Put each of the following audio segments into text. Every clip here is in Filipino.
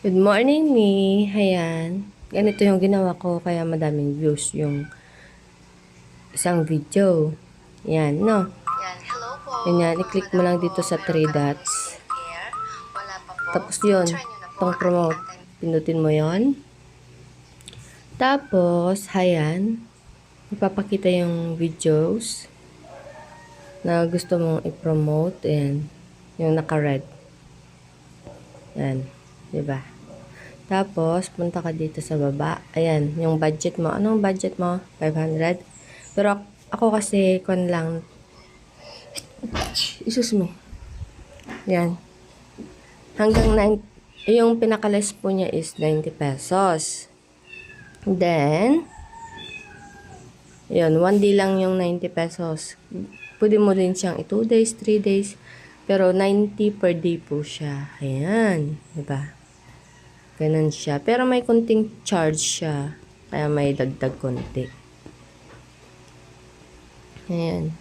Good morning, me. Ayan. Ganito yung ginawa ko, kaya madaming views yung isang video. Yan, no? Yan, hello po. Ganyan, i-click mo lang dito sa 3 dots. Wala pa po. Tapos yun, Try nyo na po. itong promote. Pindutin mo yon. Tapos, ayan. Ipapakita yung videos na gusto mong i-promote. Ayan. Yung naka-red. Ayan. Diba? Tapos, punta ka dito sa baba. Ayan, yung budget mo. Anong budget mo? 500. Pero ako kasi, kon lang. Isus mo. Ayan. Hanggang 9, yung pinaka-less po niya is 90 pesos. Then, yun, 1D lang yung 90 pesos. Pwede mo rin siyang 2 days, 3 days. Pero 90 per day po siya. Ayan. Diba? Ganun siya. Pero may konting charge siya. Kaya may dagdag konti. Ayan.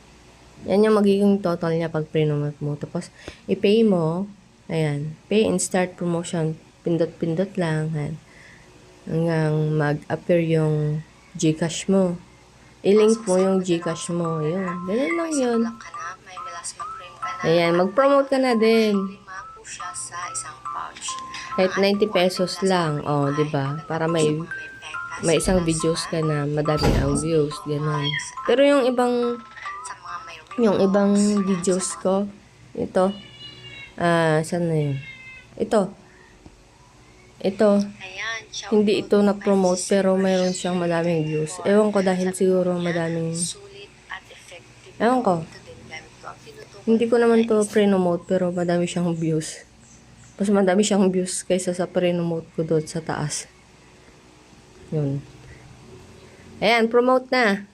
Yan yung magiging total niya pag pre-promote mo. Tapos, i-pay mo. Ayan. Pay and start promotion. Pindot-pindot lang. Ayan. Hanggang mag-appear yung Gcash mo. I-link mo yung Gcash mo. Yun. Ganun lang yun. Ayan. Mag-promote ka na din. Kahit 90 pesos lang. O, oh, diba? Para may isang videos ka na madami ang views. Ganun. Pero yung ibang videos ko, ito, saan na yun? Ito, hindi ito na-promote pero mayroon siyang madaming views. Ewan ko dahil siguro ewan ko. Hindi ko naman to pre-promote pero madami siyang views. Mas madami siyang views kaysa sa pre-promote ko doon sa taas. Yun. Ayan, promote na.